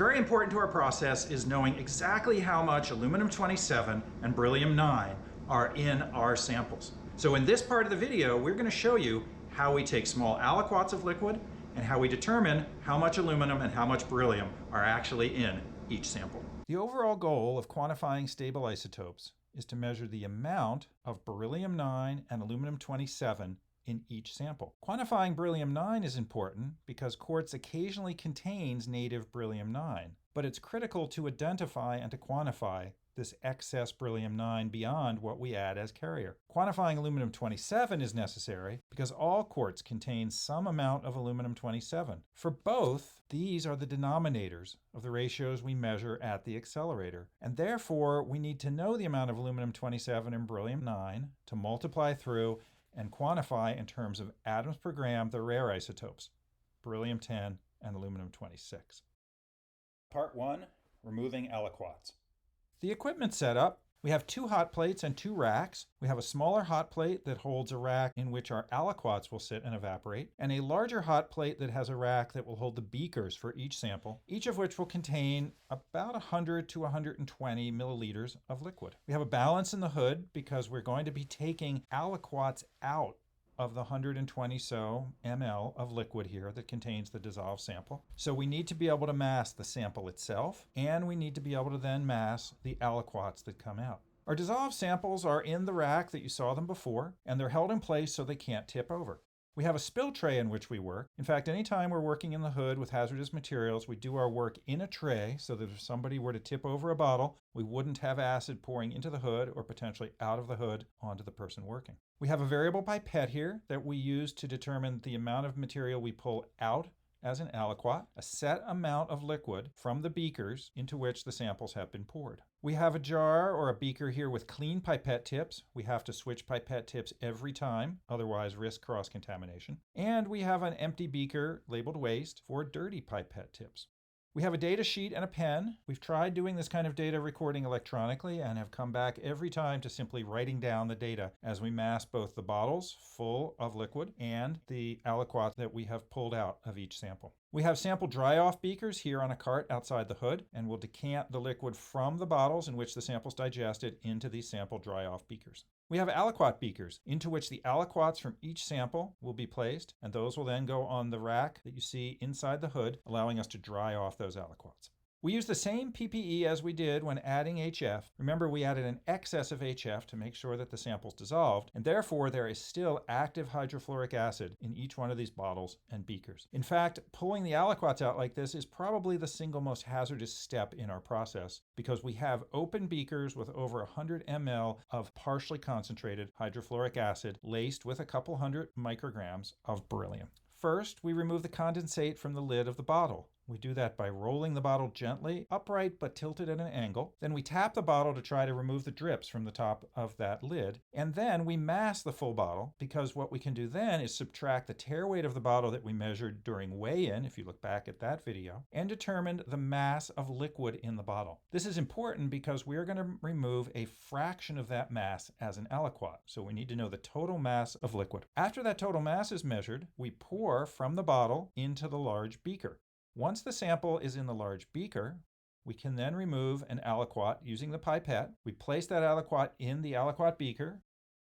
very important to our process is knowing exactly how much aluminum-27 and beryllium-9 are in our samples. So in this part of the video, we're going to show you how we take small aliquots of liquid and how we determine how much aluminum and how much beryllium are actually in each sample. The overall goal of quantifying stable isotopes is to measure the amount of beryllium-9 and aluminum-27 in each sample. Quantifying beryllium-9 is important because quartz occasionally contains native beryllium-9, but it's critical to identify and to quantify this excess beryllium-9 beyond what we add as carrier. Quantifying aluminum-27 is necessary because all quartz contains some amount of aluminum-27. For both, these are the denominators of the ratios we measure at the accelerator, and therefore we need to know the amount of aluminum-27 and beryllium-9 to multiply through and quantify in terms of atoms per gram the rare isotopes, beryllium-10 and aluminum-26. Part 1, removing aliquots. The equipment setup: we have 2 hot plates and 2 racks. We have a smaller hot plate that holds a rack in which our aliquots will sit and evaporate, and a larger hot plate that has a rack that will hold the beakers for each sample, each of which will contain about 100 to 120 milliliters of liquid. We have a balance in the hood because we're going to be taking aliquots out of the 120 so ml of liquid here that contains the dissolved sample. So we need to be able to mass the sample itself, and we need to be able to then mass the aliquots that come out. Our dissolved samples are in the rack that you saw them before, and they're held in place so they can't tip over. We have a spill tray in which we work. In fact, anytime we're working in the hood with hazardous materials, we do our work in a tray so that if somebody were to tip over a bottle, we wouldn't have acid pouring into the hood or potentially out of the hood onto the person working. We have a variable pipette here that we use to determine the amount of material we pull out as an aliquot, a set amount of liquid from the beakers into which the samples have been poured. We have a jar or a beaker here with clean pipette tips. We have to switch pipette tips every time, otherwise risk cross-contamination. And we have an empty beaker labeled waste for dirty pipette tips. We have a data sheet and a pen. We've tried doing this kind of data recording electronically and have come back every time to simply writing down the data as we mass both the bottles full of liquid and the aliquot that we have pulled out of each sample. We have sample dry-off beakers here on a cart outside the hood, and we'll decant the liquid from the bottles in which the sample's digested into these sample dry-off beakers. We have aliquot beakers into which the aliquots from each sample will be placed, and those will then go on the rack that you see inside the hood, allowing us to dry off those aliquots. We use the same PPE as we did when adding HF. Remember, we added an excess of HF to make sure that the sample's dissolved, and therefore there is still active hydrofluoric acid in each one of these bottles and beakers. In fact, pulling the aliquots out like this is probably the single most hazardous step in our process because we have open beakers with over 100 ml of partially concentrated hydrofluoric acid laced with a couple hundred micrograms of beryllium. First, we remove the condensate from the lid of the bottle. We do that by rolling the bottle gently, upright but tilted at an angle. Then we tap the bottle to try to remove the drips from the top of that lid. And then we mass the full bottle because what we can do then is subtract the tare weight of the bottle that we measured during weigh-in, if you look back at that video, and determined the mass of liquid in the bottle. This is important because we're going to remove a fraction of that mass as an aliquot. So we need to know the total mass of liquid. After that total mass is measured, we pour from the bottle into the large beaker. Once the sample is in the large beaker, we can then remove an aliquot using the pipette. We place that aliquot in the aliquot beaker.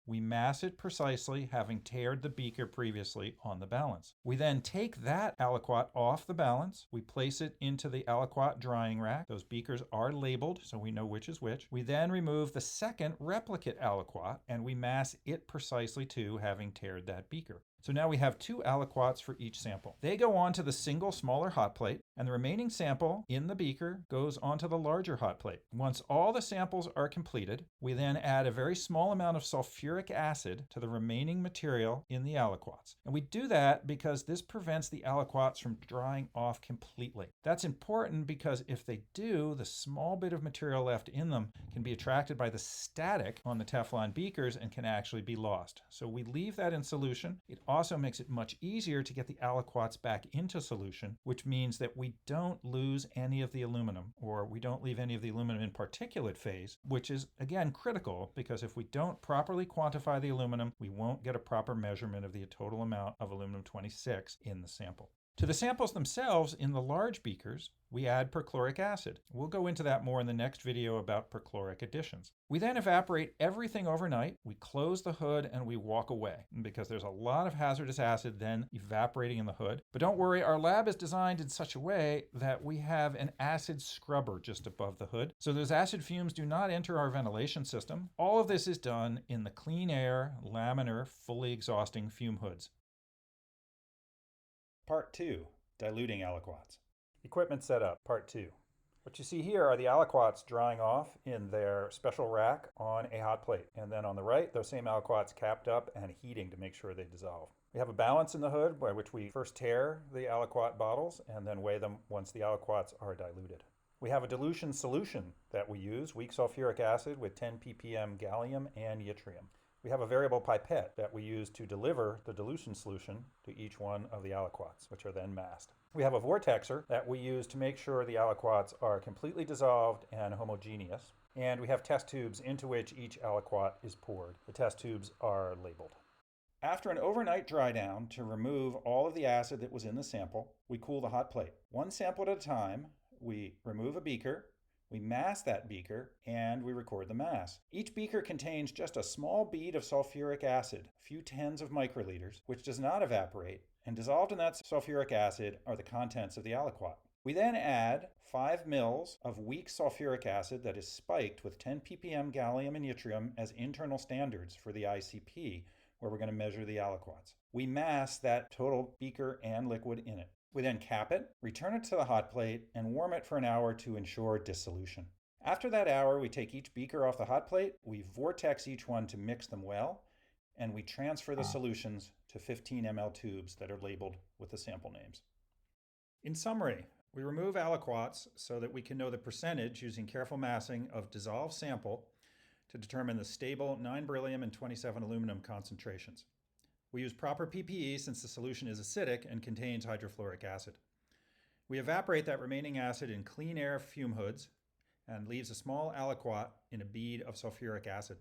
We mass it precisely, having tared the beaker previously on the balance. We then take that aliquot off the balance. We place it into the aliquot drying rack. Those beakers are labeled, so we know which is which. We then remove the second replicate aliquot, and we mass it precisely too, having tared that beaker. So now we have 2 aliquots for each sample. They go on to the single smaller hot plate, and the remaining sample in the beaker goes onto the larger hot plate. Once all the samples are completed, we then add a very small amount of sulfuric acid to the remaining material in the aliquots. And we do that because this prevents the aliquots from drying off completely. That's important because if they do, the small bit of material left in them can be attracted by the static on the Teflon beakers and can actually be lost. So we leave that in solution. It also makes it much easier to get the aliquots back into solution, which means that we don't lose any of the aluminum, or we don't leave any of the aluminum in particulate phase, which is, again, critical because if we don't properly quantify the aluminum, we won't get a proper measurement of the total amount of aluminum-26 in the sample. To the samples themselves in the large beakers, we add perchloric acid. We'll go into that more in the next video about perchloric additions. We then evaporate everything overnight, we close the hood, and we walk away because there's a lot of hazardous acid then evaporating in the hood. But don't worry, our lab is designed in such a way that we have an acid scrubber just above the hood. So those acid fumes do not enter our ventilation system. All of this is done in the clean air, laminar, fully exhausting fume hoods. Part 2, Diluting Aliquots. Equipment setup, Part 2. What you see here are the aliquots drying off in their special rack on a hot plate. And then on the right, those same aliquots capped up and heating to make sure they dissolve. We have a balance in the hood by which we first tare the aliquot bottles and then weigh them once the aliquots are diluted. We have a dilution solution that we use, weak sulfuric acid with 10 ppm gallium and yttrium. We have a variable pipette that we use to deliver the dilution solution to each one of the aliquots, which are then masked. We have a vortexer that we use to make sure the aliquots are completely dissolved and homogeneous. And we have test tubes into which each aliquot is poured. The test tubes are labeled. After an overnight dry down to remove all of the acid that was in the sample, we cool the hot plate. One sample at a time, we remove a beaker, we mask that beaker, and we record the mass. Each beaker contains just a small bead of sulfuric acid, a few tens of microliters, which does not evaporate, and dissolved in that sulfuric acid are the contents of the aliquot. We then add 5 mils of weak sulfuric acid that is spiked with 10 ppm gallium and yttrium as internal standards for the ICP, where we're going to measure the aliquots. We mask that total beaker and liquid in it. We then cap it, return it to the hot plate, and warm it for an hour to ensure dissolution. After that hour, we take each beaker off the hot plate, we vortex each one to mix them well, and we transfer the solutions to 15 ml tubes that are labeled with the sample names. In summary, we remove aliquots so that we can know the percentage using careful massing of dissolved sample to determine the stable 9 beryllium and 27 aluminum concentrations. We use proper PPE since the solution is acidic and contains hydrofluoric acid. We evaporate that remaining acid in clean air fume hoods and leaves a small aliquot in a bead of sulfuric acid.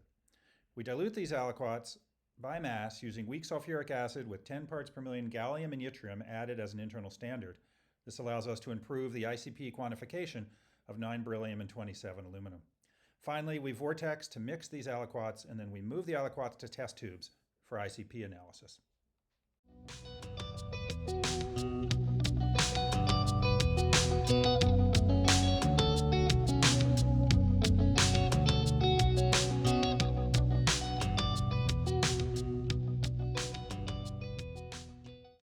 We dilute these aliquots by mass using weak sulfuric acid with 10 parts per million gallium and yttrium added as an internal standard. This allows us to improve the ICP quantification of 9 beryllium and 27 aluminum. Finally, we vortex to mix these aliquots, and then we move the aliquots to test tubes for ICP analysis.